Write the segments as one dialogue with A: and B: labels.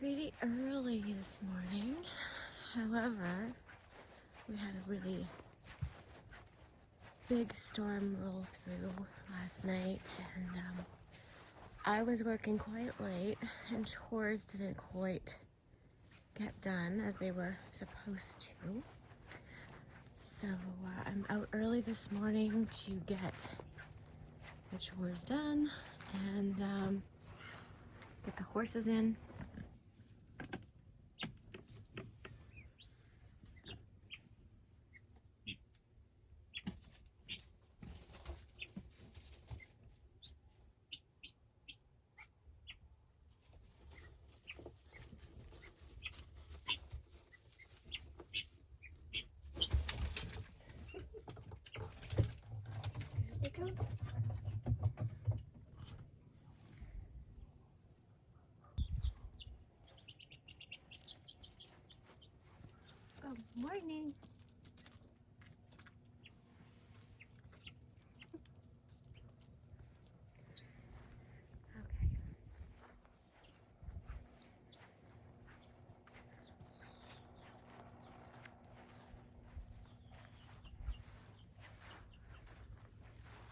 A: pretty early this morning. However, we had a really big storm roll through last night, and I was working quite late, and chores didn't quite get done as they were supposed to. So I'm out early this morning to get the chores done and get the horses in. Good morning. Okay.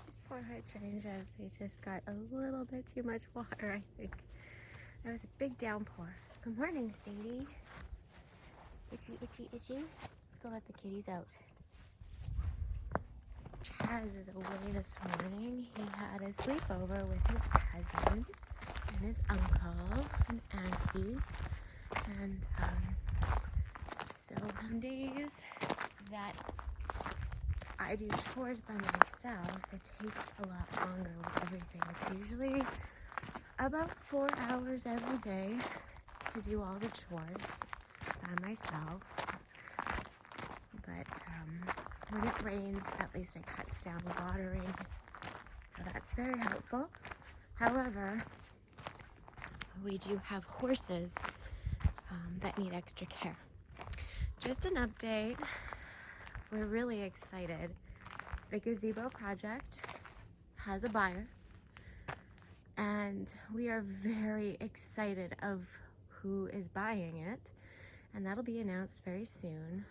A: These poor hydrangeas, they just got a little bit too much water, I think. That was a big downpour. Good morning, Sadie. Itchy, itchy, itchy. Let's go let the kitties out. Chaz is away this morning. He had a sleepover with his cousin and his uncle and auntie. And so on days that I do chores by myself, it takes a lot longer with everything. It's usually about 4 hours every day to do all the chores by myself. But when it rains, at least it cuts down the watering, so that's very helpful. However, we do have horses that need extra care. Just an update, we're really excited. The gazebo project has a buyer, and we are very excited of who is buying it, and that'll be announced very soon.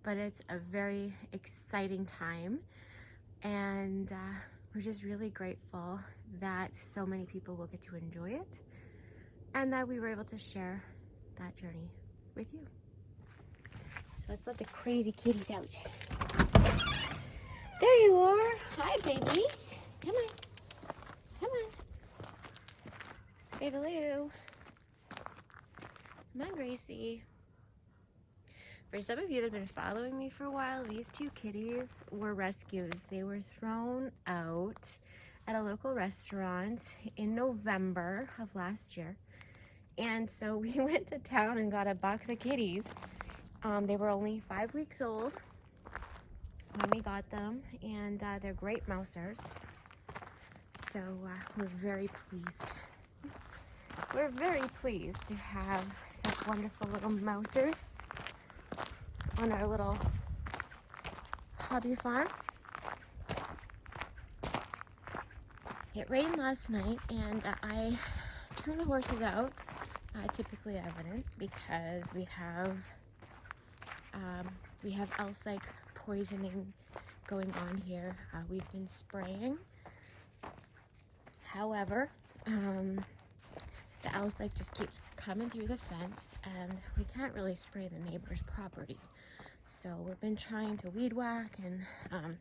A: But it's a very exciting time, and we're just really grateful that so many people will get to enjoy it and that we were able to share that journey with you. So let's let the crazy kitties out. There you are. Hi, babies. Come on. Come on. Baby Lou. Come on, Gracie. For some of you that have been following me for a while, these two kitties were rescues. They were thrown out at a local restaurant in November of last year. And so we went to town and got a box of kitties. They were only 5 weeks old when we got them, and they're great mousers. So we're very pleased. We're very pleased to have such wonderful little mousers on our little hobby farm. It rained last night, and I turned the horses out, typically evident, because we have L-psych poisoning going on here. We've been spraying. However, the L-psych just keeps coming through the fence, and we can't really spray the neighbor's property. So we've been trying to weed whack and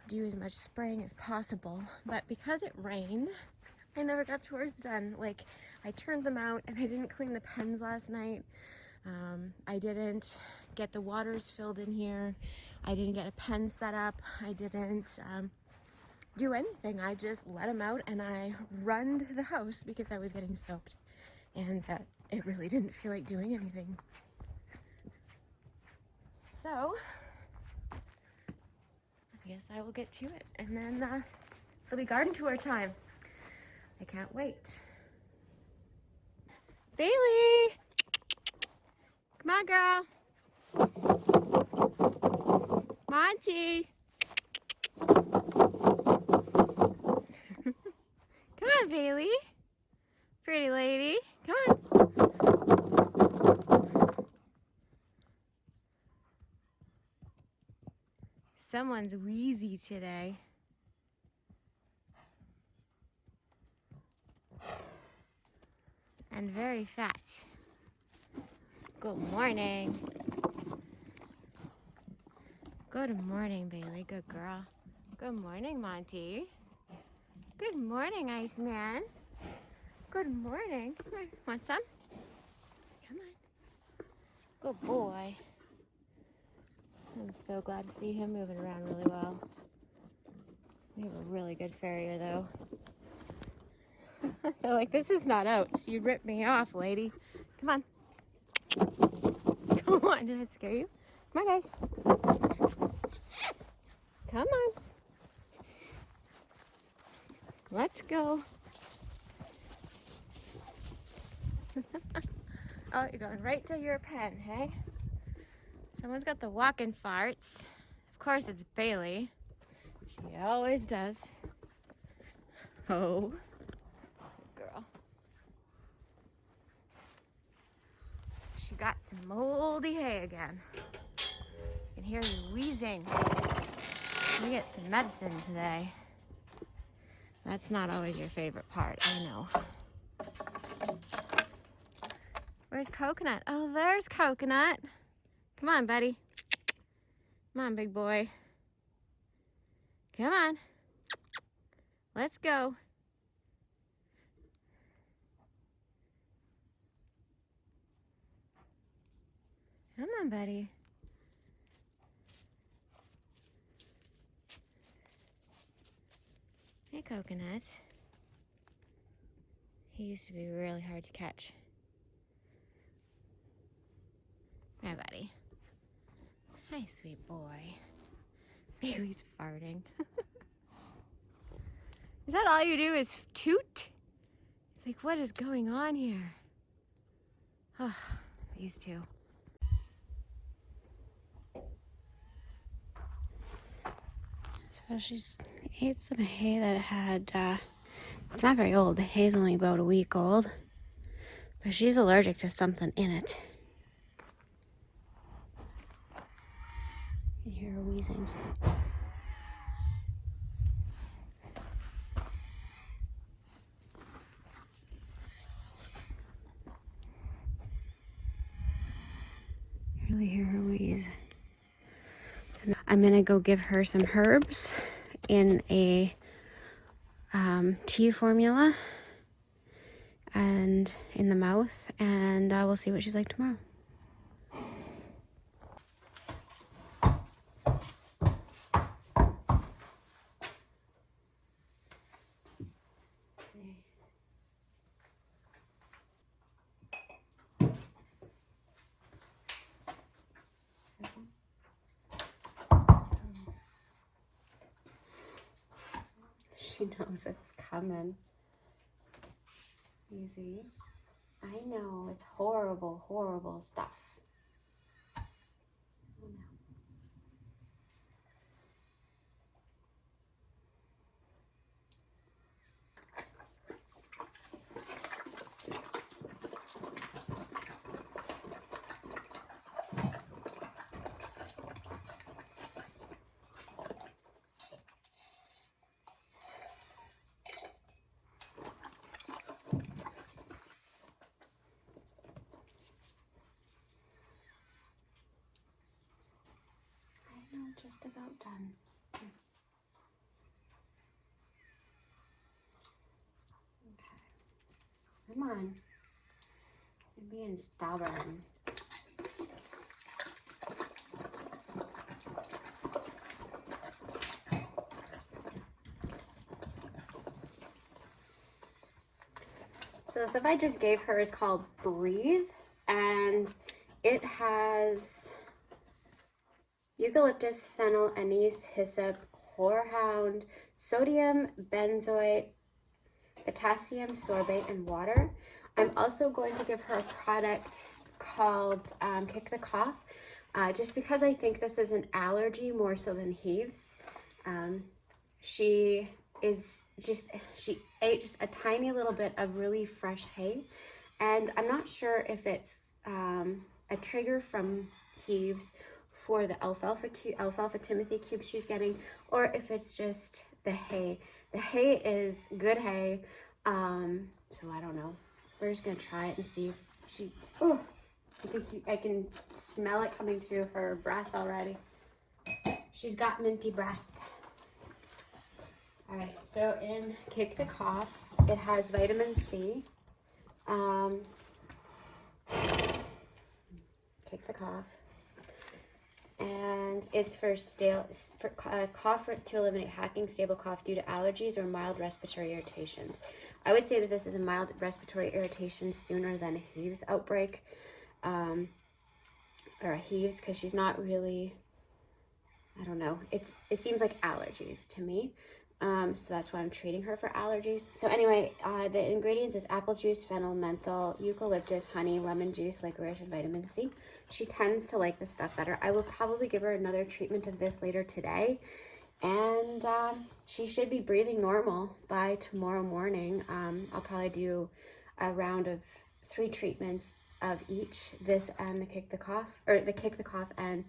A: do as much spraying as possible. But because it rained, I never got chores done. Like, I turned them out and I didn't clean the pens last night. I didn't get the waters filled in here. I didn't get a pen set up. I didn't do anything. I just let them out and I runned the house because I was getting soaked. And it really didn't feel like doing anything. So, I guess I will get to it, and then it'll be garden tour time. I can't wait. Bailey! Come on, girl. Monty! Come on, Bailey. Pretty lady. Come on. Someone's wheezy today. And very fat. Good morning. Good morning, Bailey. Good girl. Good morning, Monty. Good morning, Iceman. Good morning. Come on. Want some? Come on. Good boy. I'm so glad to see him moving around really well. We have a really good farrier, though. They're like, this is not oats. You'd rip me off, lady. Come on. Come on. Did I scare you? Come on, guys. Come on. Let's go. Oh, you're going right to your pen, hey? Someone's got the walking farts. Of course, it's Bailey. She always does. Oh, girl. She got some moldy hay again. I can hear you wheezing. You get some medicine today. That's not always your favorite part, I know. Where's Coconut? Oh, there's Coconut. Come on, buddy. Come on, big boy. Come on. Let's go. Come on, buddy. Hey, Coconut. He used to be really hard to catch. Hi, buddy. Hi, sweet boy. Bailey's farting. Is that all you do is toot? It's like, what is going on here? Oh, these two. So she's ate some hay that had, it's not very old. The hay's only about a week old. But she's allergic to something in it. You can hear her wheezing. Really hear her wheeze. I'm gonna go give her some herbs in a tea formula and in the mouth, and we'll see what she's like tomorrow. She knows it's coming. Easy. I know, it's horrible, horrible stuff. Oh, no. Just about done. Okay. Come on. You're being stubborn. So the stuff I just gave her is called Breathe, and it has eucalyptus, fennel, anise, hyssop, horehound, sodium benzoate, potassium sorbate, and water. I'm also going to give her a product called Kick the Cough, just because I think this is an allergy more so than hives. She ate just a tiny little bit of really fresh hay,
B: And I'm not sure if it's a trigger from Heaves for the alfalfa Timothy cube she's getting, or if it's just the hay. The hay is good hay, so I don't know. We're just gonna try it and see if she, oh, I can smell it coming through her breath already. She's got minty breath. All right, so in Kick the Cough, it has vitamin C. Kick the Cough. And it's for cough to eliminate hacking, stable cough due to allergies or mild respiratory irritations. I would say that this is a mild respiratory irritation sooner than a Heaves outbreak, or a Heaves, because she's not really, I don't know. It seems like allergies to me. So that's why I'm treating her for allergies. So anyway, the ingredients is apple juice, fennel, menthol, eucalyptus, honey, lemon juice, licorice, and vitamin C. She tends to like this stuff better. I will probably give her another treatment of this later today. And she should be breathing normal by tomorrow morning. I'll probably do a round of 3 treatments of each, this and the Kick the Cough, or the Kick the Cough and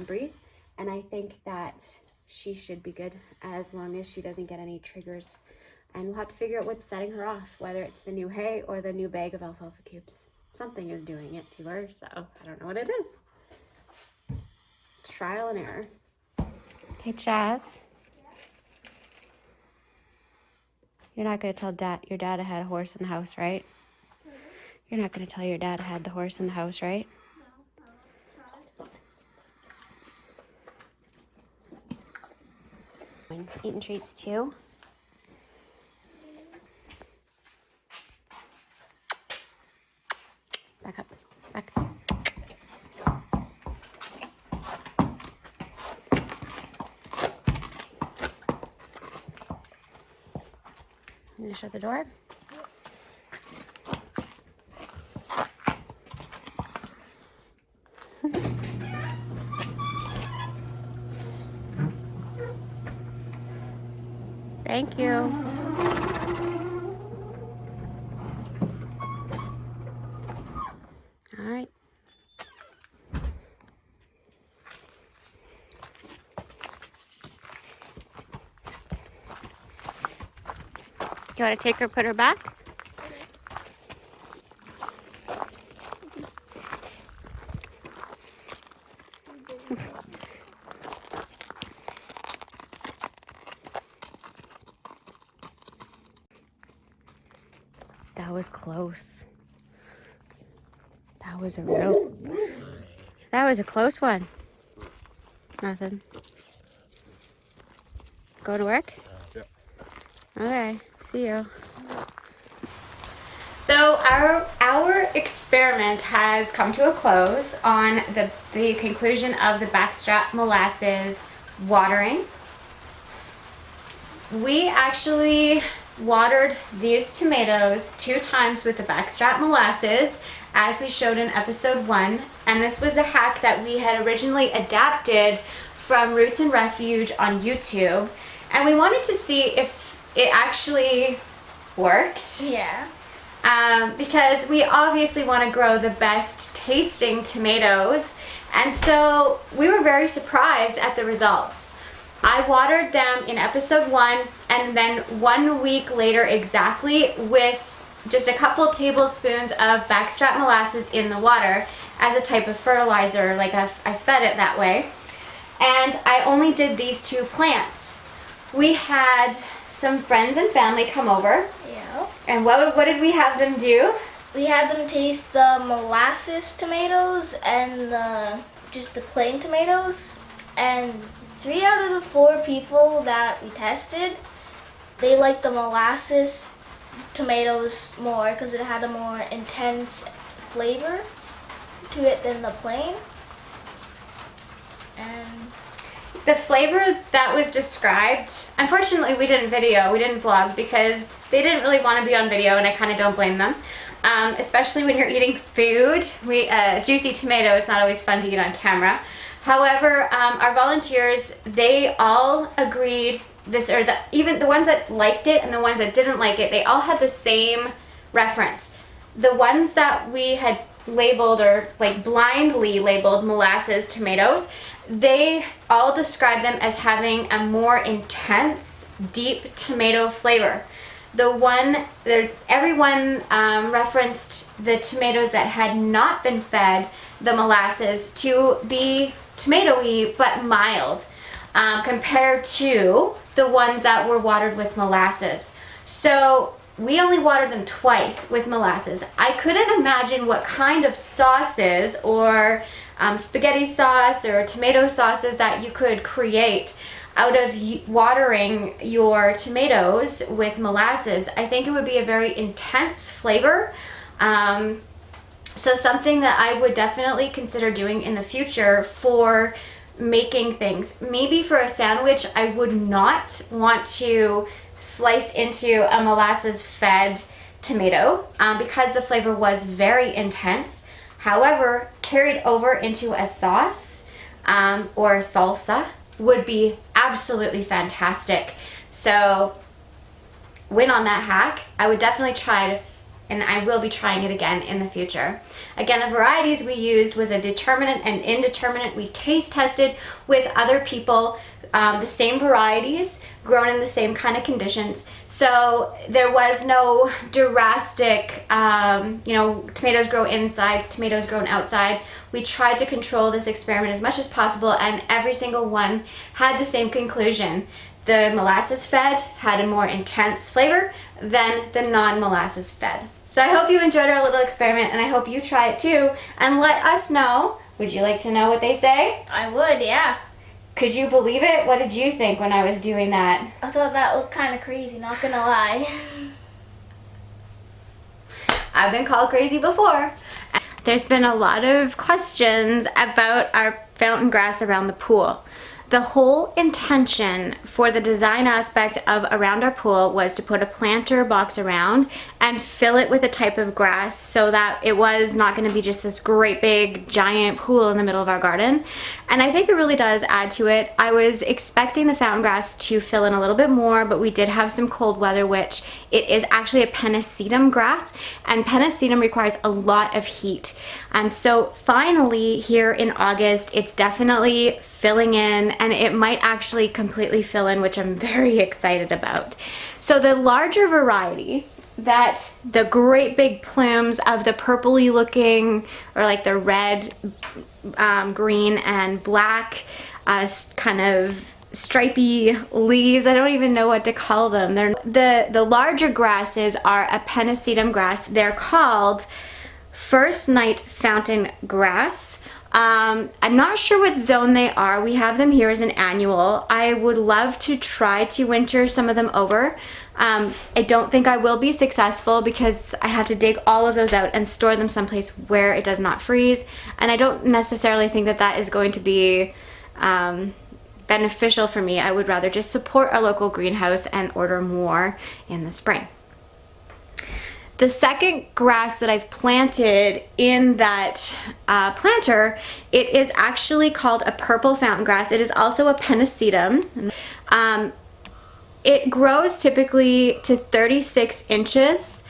B: breathe. And I think that she should be good as long as she doesn't get any triggers. And we'll have to figure out what's setting her off, whether it's the new hay or the new bag of alfalfa cubes. Something is doing it to her, so I don't know what it is. Trial and error.
A: Hey, Chaz. You're not going to tell your dad had a horse in the house, right? You're not going to tell your dad had the horse in the house, right? Eating treats too. Back up. Back. I'm gonna shut the door. Thank you. All right. You want to take her, put her back? That was close. That was a close one. Nothing. Go to work?
C: Yeah.
A: Okay, see you.
B: So our experiment has come to a close on the conclusion of the backstrap molasses watering. We actually watered these tomatoes 2 times with the backstrap molasses, as we showed in episode 1, and this was a hack that we had originally adapted from Roots and Refuge on YouTube, and we wanted to see if it actually worked.
D: Yeah.
B: Because we obviously want to grow the best tasting tomatoes, and so we were very surprised at the results. I watered them in episode 1, and then 1 week later exactly with just a couple tablespoons of backstrap molasses in the water as a type of fertilizer, like I fed it that way. And I only did these 2 plants. We had some friends and family come over.
D: Yeah.
B: And what did we have them do?
D: We had them taste the molasses tomatoes and just the plain tomatoes. And 3 out of the 4 people that we tested, they liked the molasses tomatoes more because it had a more intense flavor to it than the plain. And
B: The flavor that was described, unfortunately we didn't vlog because they didn't really want to be on video, and I kind of don't blame them. Especially when you're eating food. Juicy tomato, it's not always fun to eat on camera. However, our volunteers, they all agreed even the ones that liked it and the ones that didn't like it, they all had the same reference. the ones that we had labeled or like blindly labeled molasses tomatoes, they all describe them as having a more intense, deep tomato flavor. Everyone referenced the tomatoes that had not been fed the molasses to be tomatoey but mild, compared to the ones that were watered with molasses. So we only watered them twice with molasses. I couldn't imagine what kind of sauces or spaghetti sauce or tomato sauces that you could create out of watering your tomatoes with molasses. I think it would be a very intense flavor. So something that I would definitely consider doing in the future for making things. Maybe for a sandwich, I would not want to slice into a molasses fed tomato because the flavor was very intense. However, carried over into a sauce or a salsa would be absolutely fantastic. So win on that hack. I would definitely try it, and I will be trying it again in the future. Again, the varieties we used was a determinate and indeterminate. We taste tested with other people the same varieties grown in the same kind of conditions. So there was no drastic, tomatoes grow inside, tomatoes grown outside. We tried to control this experiment as much as possible, and every single one had the same conclusion. The molasses fed had a more intense flavor than the non-molasses fed. So I hope you enjoyed our little experiment, and I hope you try it too, and let us know. Would you like to know what they say?
D: I would, yeah.
B: Could you believe it? What did you think when I was doing that?
D: I thought that looked kind of crazy, not gonna lie.
B: I've been called crazy before. There's been a lot of questions about our fountain grass around the pool. The whole intention for the design aspect of around our pool was to put a planter box around and fill it with a type of grass so that it was not going to be just this great big giant pool in the middle of our garden. And I think it really does add to it. I was expecting the fountain grass to fill in a little bit more, but we did have some cold weather, which it is actually a pennisetum grass, and pennisetum requires a lot of heat. And so finally here in August, it's definitely filling in, and it might actually completely fill in, which I'm very excited about. So the larger variety, that the great big plumes of the purpley looking, or like the red, green and black kind of stripy leaves, I don't even know what to call them. The larger grasses are a pennisetum grass. They're called First Night Fountain Grass. I'm not sure what zone they are. We have them here as an annual. I would love to try to winter some of them over. I don't think I will be successful because I have to dig all of those out and store them someplace where it does not freeze, and I don't necessarily think that that is going to be beneficial for me. I would rather just support our local greenhouse and order more in the spring. The second grass that I've planted in that planter, it is actually called a purple fountain grass. It is also a pennisetum. It grows typically to 36 inches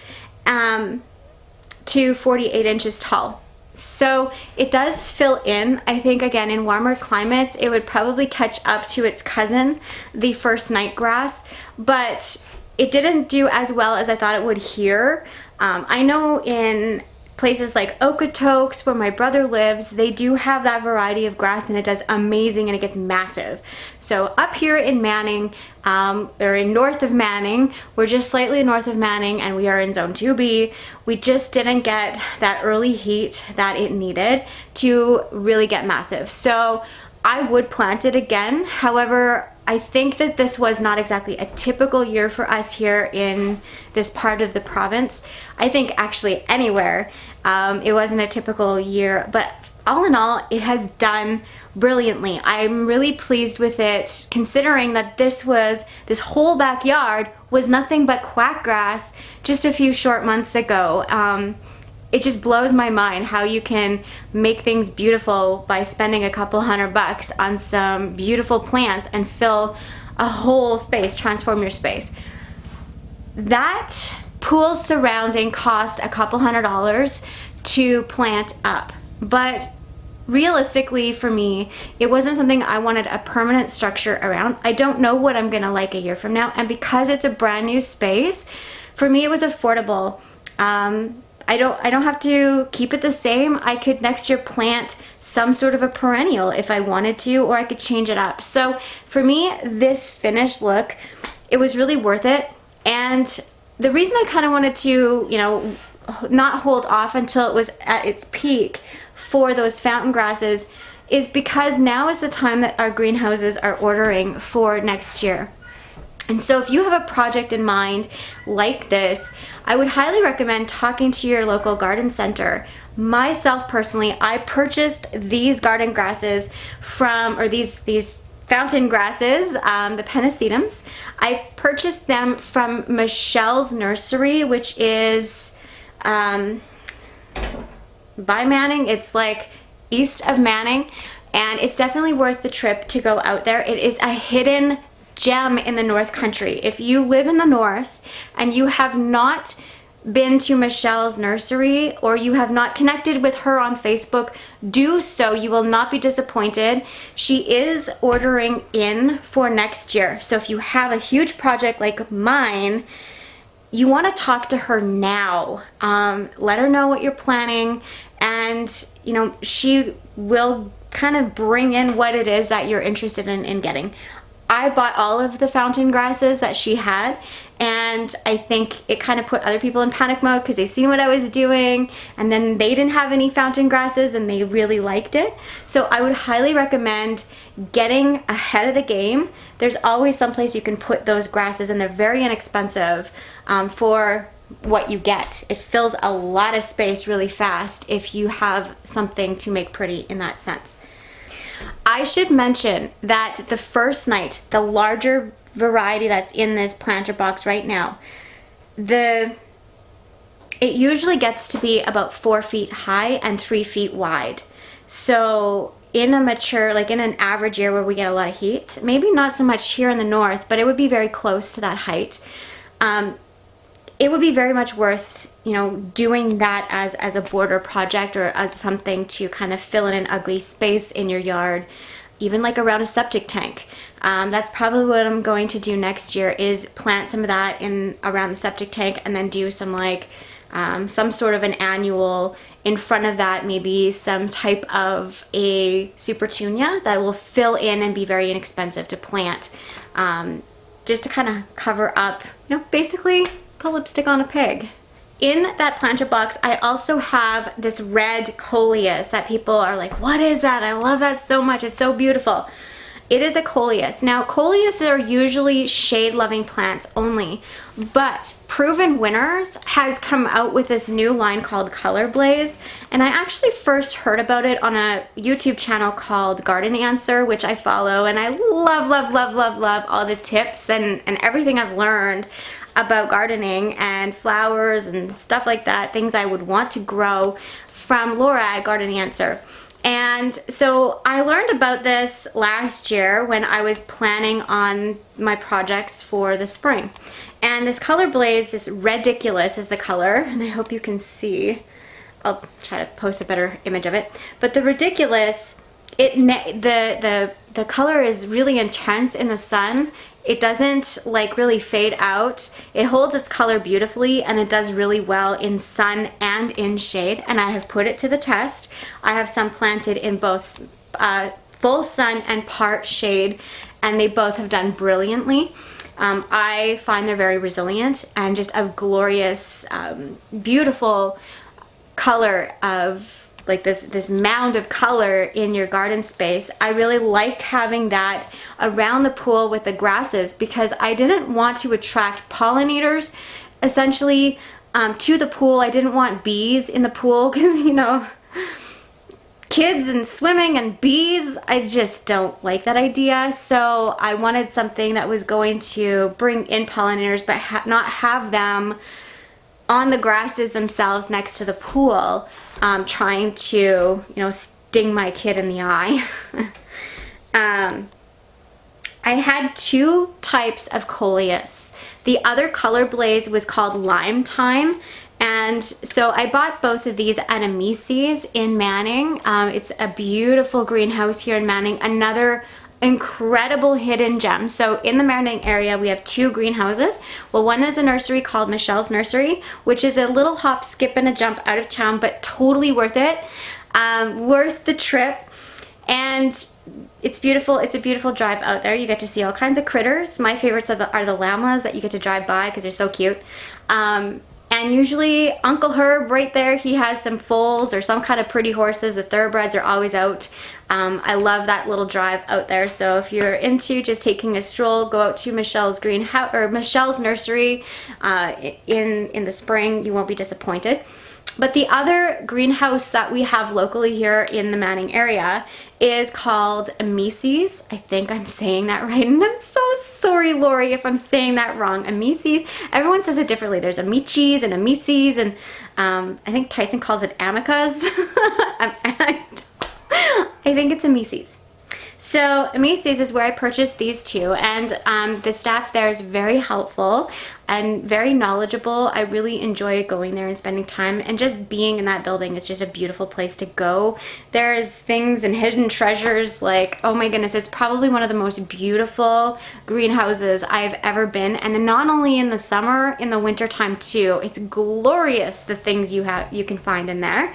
B: to 48 inches tall. So it does fill in. I think, again, in warmer climates, it would probably catch up to its cousin, the first night grass, but it didn't do as well as I thought it would here. I know in places like Okotoks, where my brother lives, they do have that variety of grass, and it does amazing and it gets massive. So up here in Manning, or in north of Manning, we're just slightly north of Manning, and we are in zone 2B. We just didn't get that early heat that it needed to really get massive. So I would plant it again. However, I think that this was not exactly a typical year for us here in this part of the province. I think actually anywhere, it wasn't a typical year, but all in all, it has done brilliantly. I'm really pleased with it, considering that this whole backyard was nothing but quackgrass just a few short months ago. It just blows my mind how you can make things beautiful by spending a couple $100 on some beautiful plants and fill a whole space, transform your space. That pools surrounding cost a couple $100 to plant up. But realistically for me, it wasn't something I wanted a permanent structure around. I don't know what I'm gonna like a year from now, and because it's a brand new space, for me it was affordable. I don't have to keep it the same. I could next year plant some sort of a perennial if I wanted to, or I could change it up. So for me, this finished look, it was really worth it. And the reason I kind of wanted to, you know, not hold off until it was at its peak for those fountain grasses is because now is the time that our greenhouses are ordering for next year. And so if you have a project in mind like this, I would highly recommend talking to your local garden center. Myself personally, I purchased these garden grasses from, or these fountain grasses, the pennisetums. I purchased them from Michelle's Nursery, which is by Manning. It's like east of Manning, and it's definitely worth the trip to go out there. It is a hidden gem in the North Country. If you live in the North and you have not been to Michelle's Nursery, or you have not connected with her on Facebook, do so. You will not be disappointed. She is ordering in for next year. So if you have a huge project like mine, you want to talk to her now. Let her know what you're planning, and you know, she will kind of bring in what it is that you're interested in getting. I bought all of the fountain grasses that she had, and I think it kind of put other people in panic mode because they seen what I was doing, and then they didn't have any fountain grasses and they really liked it. So I would highly recommend getting ahead of the game. There's always someplace you can put those grasses, and they're very inexpensive for what you get. It fills a lot of space really fast if you have something to make pretty in that sense. I should mention that the first night, the larger variety that's in this planter box right now, it usually gets to be about 4 feet high and 3 feet wide. So in a mature, like in an average year where we get a lot of heat, maybe not so much here in the north, but it would be very close to that height. It would be very much worth, you know, doing that as a border project, or as something to kind of fill in an ugly space in your yard, even like around a septic tank. That's probably what I'm going to do next year, is plant some of that in around the septic tank, and then do some like some sort of an annual in front of that, maybe some type of a supertunia that will fill in and be very inexpensive to plant, just to kind of cover up, you know, basically put lipstick on a pig. In that planter box, I also have this red coleus that people are like, what is that? I love that so much. It's so beautiful. It is a coleus. Now, coleus are usually shade-loving plants only, but Proven Winners has come out with this new line called Color Blaze, and I actually first heard about it on a YouTube channel called Garden Answer, which I follow, and I love, love, love, love, love all the tips and everything I've learned about gardening and flowers and stuff like that, things I would want to grow, from Laura at Garden Answer. And so I learned about this last year when I was planning on my projects for the spring. And this Color Blaze, this Ridiculous is the color, and I hope you can see. I'll try to post a better image of it. But the Ridiculous, the color is really intense in the sun. It doesn't like really fade out. It holds its color beautifully, and it does really well in sun and in shade, and I have put it to the test. I have some planted in both full sun and part shade, and they both have done brilliantly. I find they're very resilient and just a glorious, beautiful color of like this mound of color in your garden space. I really like having that around the pool with the grasses, because I didn't want to attract pollinators essentially to the pool. I didn't want bees in the pool, because you know, kids and swimming and bees, I just don't like that idea. So I wanted something that was going to bring in pollinators, but not have them on the grasses themselves next to the pool, trying to, you know, sting my kid in the eye. I had two types of coleus. The other color blaze was called Lime Time. And so I bought both of these at a Macy's in Manning. It's a beautiful greenhouse here in Manning. Another incredible hidden gem. So in the Manning area, we have two greenhouses. Well, one is a nursery called Michelle's Nursery, which is a little hop, skip, and a jump out of town, but totally worth it. Worth the trip. And it's beautiful. It's a beautiful drive out there. You get to see all kinds of critters. My favorites are the llamas that you get to drive by because they're so cute. And usually Uncle Herb right there, he has some foals or some kind of pretty horses. The thoroughbreds are always out. I love that little drive out there. So if you're into just taking a stroll, go out to Michelle's greenhouse or Michelle's Nursery in the spring. You won't be disappointed. But the other greenhouse that we have locally here in the Manning area is called Amices. I think I'm saying that right, and I'm so sorry, Lori, if I'm saying that wrong. Amices. Everyone says it differently. There's Amicis and Amices, and I think Tyson calls it Amicas. I think it's Amices. So Amices is where I purchased these two, and the staff there is very helpful and very knowledgeable. I really enjoy going there and spending time, and just being in that building is just a beautiful place to go. There's things and hidden treasures like, oh my goodness, it's probably one of the most beautiful greenhouses I've ever been, and not only in the summer, in the winter time too. It's glorious, the things you can find in there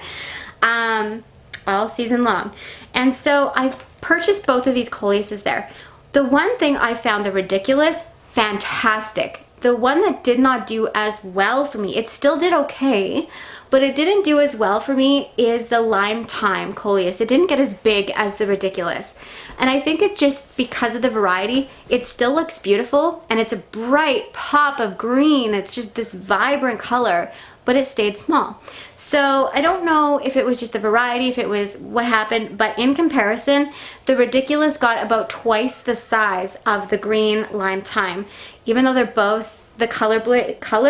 B: all season long. And so I've purchased both of these Coleuses there. The one thing I found, the ridiculous, fantastic. The one that did not do as well for me, it still did okay, but it didn't do as well for me, is the Lime Time Coleus. It didn't get as big as the ridiculous. And I think it's just because of the variety. It still looks beautiful, and it's a bright pop of green. It's just this vibrant color, but it stayed small. So I don't know if it was just the variety, if it was what happened, but in comparison, the ridiculous got about twice the size of the green Lime Time. Even though they're both the color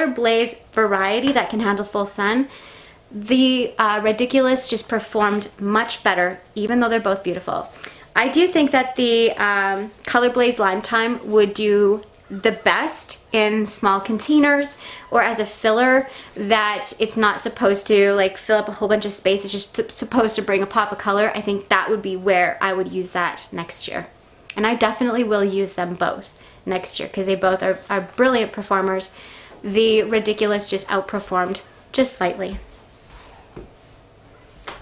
B: blaze variety that can handle full sun, the ridiculous just performed much better, even though they're both beautiful. I do think that the color blaze Lime Time would do the best in small containers or as a filler, that it's not supposed to like fill up a whole bunch of space. It's just supposed to bring a pop of color. I think that would be where I would use that next year. And I definitely will use them both next year because they both are brilliant performers. The ridiculous just outperformed just slightly.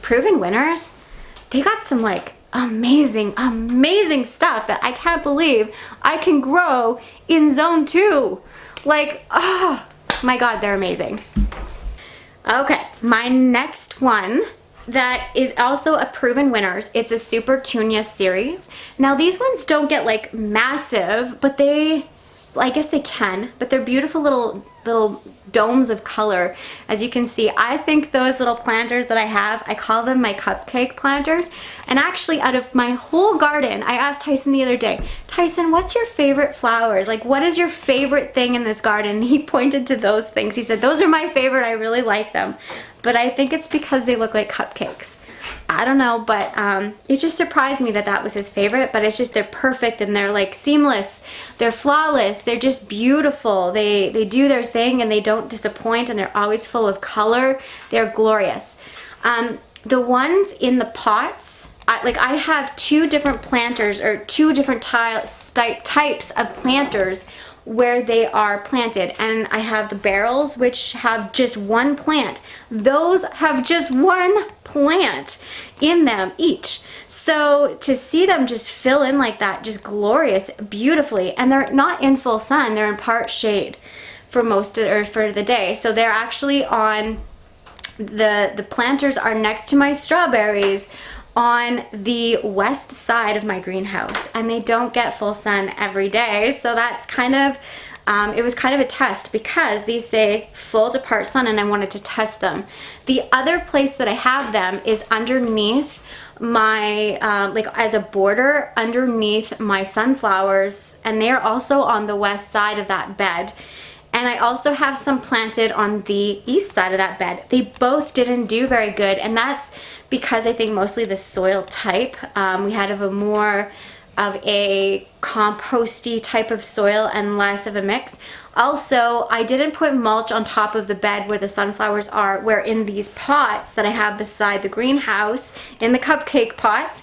B: Proven winners, they got some like amazing stuff that I can't believe I can grow in zone 2. Like, oh my god, they're amazing. Okay, my next one that is also a proven winners, it's a Super Tunia series. Now these ones don't get like massive, but they, well, I guess they can, but they're beautiful little domes of color. As you can see, I think those little planters that I have, I call them my cupcake planters. And actually, out of my whole garden, I asked Tyson the other day, Tyson, what's your favorite flowers? Like, what is your favorite thing in this garden? And he pointed to those things. He said, those are my favorite, I really like them. But I think it's because they look like cupcakes. I don't know, but it just surprised me that that was his favorite. But it's just, they're perfect and they're like seamless, they're flawless, they're just beautiful. They do their thing and they don't disappoint, and they're always full of color. They're glorious. The ones in the pots, I have two different planters, or two different types of planters where they are planted, and I have the barrels which have just one plant. Those have just one plant in them each. So to see them just fill in like that, just glorious, beautifully, and they're not in full sun, they're in part shade for most of, or for the day. So they're actually on the planters are next to my strawberries on the west side of my greenhouse, and they don't get full sun every day. So that's kind of it was kind of a test because these say full to part sun, and I wanted to test them. The other place that I have them is underneath my like as a border underneath my sunflowers, and they're also on the west side of that bed. And I also have some planted on the east side of that bed. They both didn't do very good, and that's because I think mostly the soil type. We had a more of a composty type of soil and less of a mix. Also, I didn't put mulch on top of the bed where the sunflowers are, where in these pots that I have beside the greenhouse, in the cupcake pots,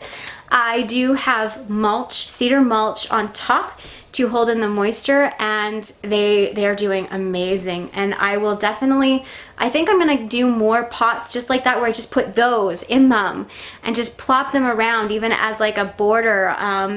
B: I do have mulch, cedar mulch on top to hold in the moisture, and they are doing amazing. And I will definitely, I think I'm gonna do more pots just like that, where I just put those in them and just plop them around, even as like a border,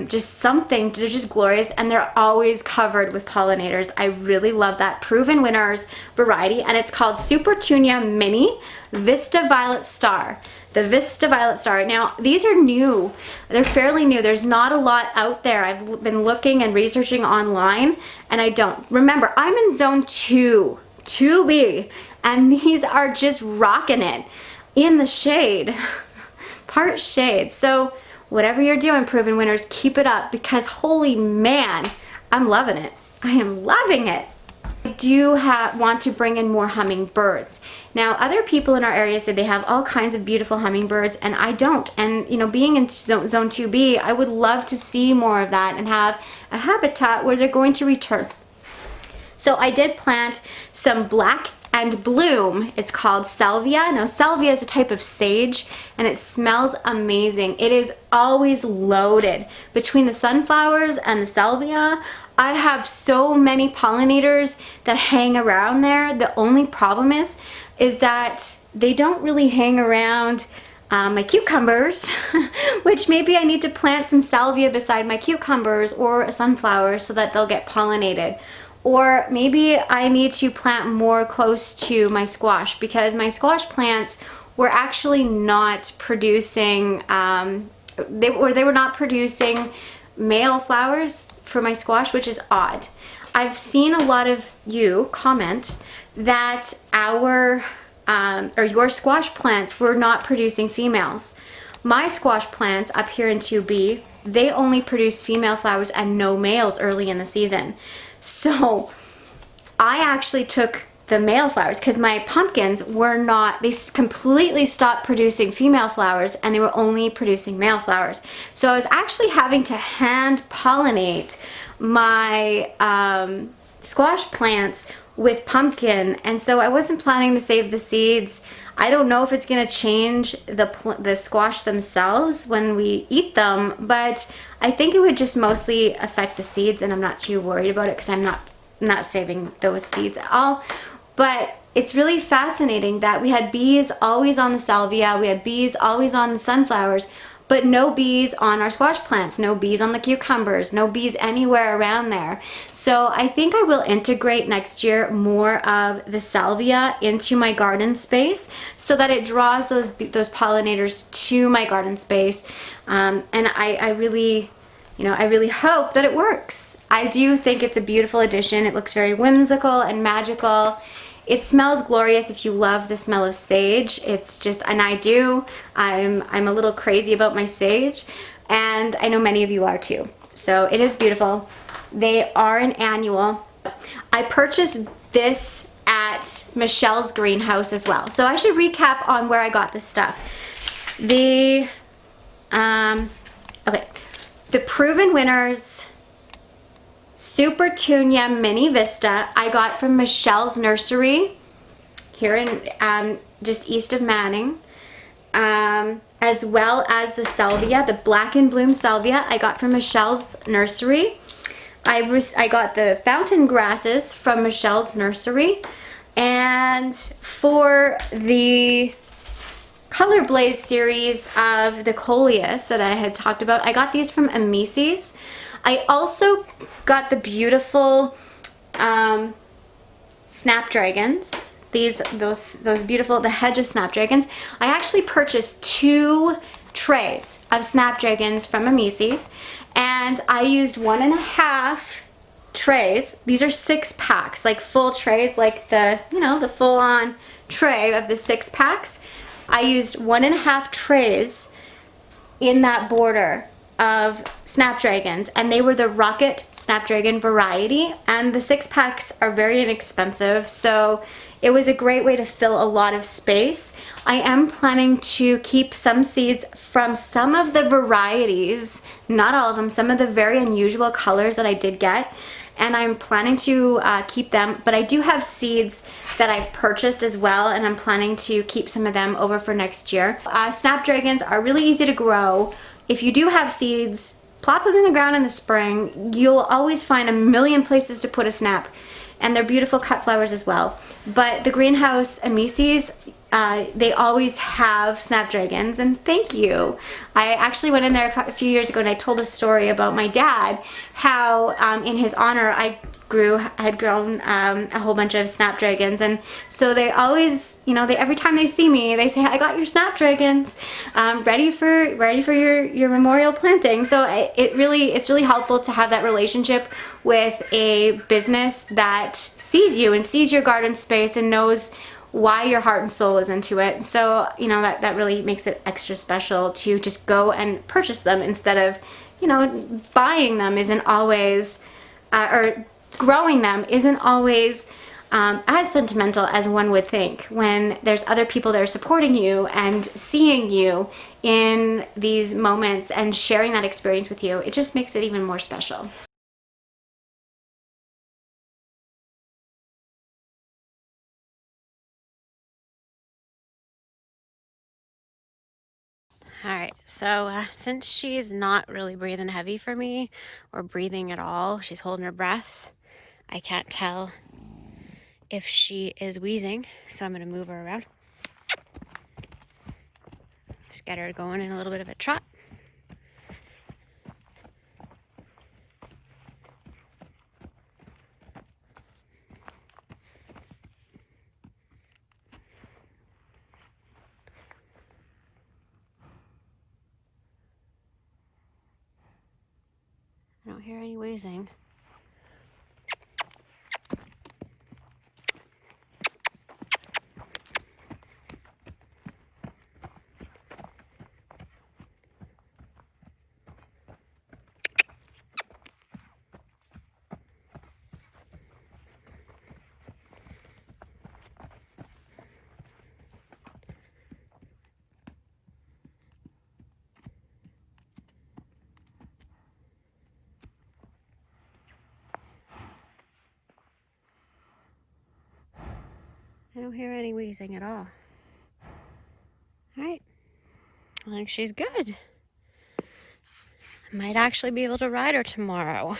B: just something. They're just glorious, and they're always covered with pollinators. I really love that Proven Winners variety, and it's called Supertunia Mini Vista Violet Star. The Vista Violet Star. Now, these are new. They're fairly new. There's not a lot out there. I've been looking and researching online, and I don't. Remember, I'm in zone 2, 2B, and these are just rocking it in the shade. Part shade. So, whatever you're doing, Proven Winners, keep it up, because holy man, I'm loving it. I am loving it. I do want to bring in more hummingbirds. Now, other people in our area say they have all kinds of beautiful hummingbirds, and I don't. And, you know, being in zone 2B, I would love to see more of that and have a habitat where they're going to return. So I did plant some black and bloom. It's called salvia. Now, salvia is a type of sage, and it smells amazing. It is always loaded. Between the sunflowers and the salvia, I have so many pollinators that hang around there. The only problem is that they don't really hang around my cucumbers, which maybe I need to plant some salvia beside my cucumbers or a sunflower so that they'll get pollinated. Or maybe I need to plant more close to my squash, because my squash plants were actually not producing, they were not producing male flowers for my squash, which is odd. I've seen a lot of you comment that our or your squash plants were not producing females. My squash plants up here in 2B, they only produce female flowers and no males early in the season. So I actually took the male flowers, because my pumpkins were not, they completely stopped producing female flowers and they were only producing male flowers. So I was actually having to hand pollinate my squash plants with pumpkin, and so I wasn't planning to save the seeds. I don't know if it's going to change the squash themselves when we eat them, but I think it would just mostly affect the seeds, and I'm not too worried about it because I'm not saving those seeds at all. But it's really fascinating that we had bees always on the salvia, we had bees always on the sunflowers, but no bees on our squash plants, no bees on the cucumbers, no bees anywhere around there. So I think I will integrate next year more of the salvia into my garden space so that it draws those pollinators to my garden space. And I really, I really hope that it works. I do think it's a beautiful addition. It looks very whimsical and magical. It smells glorious if you love the smell of sage. It's just, and I do, I'm a little crazy about my sage, and I know many of you are too. So it is beautiful. They are an annual. I purchased this at Michelle's greenhouse as well. So I should recap on where I got this stuff. The Proven Winners Supertunia Mini Vista I got from Michelle's nursery here in just east of Manning, as well as the salvia, the black and bloom salvia I got from Michelle's nursery. I got the fountain grasses from Michelle's nursery, and for the Color Blaze series of the coleus that I had talked about, I got these from Amicis. I also got the beautiful snapdragons. Those beautiful, the hedge of snapdragons. I actually purchased 2 trays of snapdragons from Amicis, and I used 1.5 trays. These are 6 packs, like full trays, like the full-on tray of the 6 packs. I used 1.5 trays in that border of snapdragons, and they were the rocket snapdragon variety, and the 6 packs are very inexpensive, so it was a great way to fill a lot of space. I am planning to keep some seeds from some of the varieties, not all of them, some of the very unusual colors that I did get, and I'm planning to keep them, but I do have seeds that I've purchased as well, and I'm planning to keep some of them over for next year. Snapdragons are really easy to grow. If you do have seeds, plop them in the ground in the spring. You'll always find a million places to put a snap, and they're beautiful cut flowers as well. But the greenhouse amices, they always have snapdragons, and thank you. I actually went in there a few years ago and I told a story about my dad, how in his honor I had grown a whole bunch of snapdragons, and so they always, you know, every time they see me, they say, "I got your snapdragons, ready for your memorial planting." So it's really helpful to have that relationship with a business that sees you and sees your garden space and knows why your heart and soul is into it. So, you know, that really makes it extra special to just go and purchase them instead of, you know, buying them isn't always, or growing them isn't always as sentimental as one would think when there's other people that are supporting you and seeing you in these moments and sharing that experience with you. It just makes it even more special.
A: All right, so since she's not really breathing heavy for me or breathing at all, she's holding her breath. I can't tell if she is wheezing, so I'm going to move her around. Just get her going in a little bit of a trot. I don't hear any wheezing. I don't hear any wheezing at all. All right, I think she's good. I might actually be able to ride her tomorrow.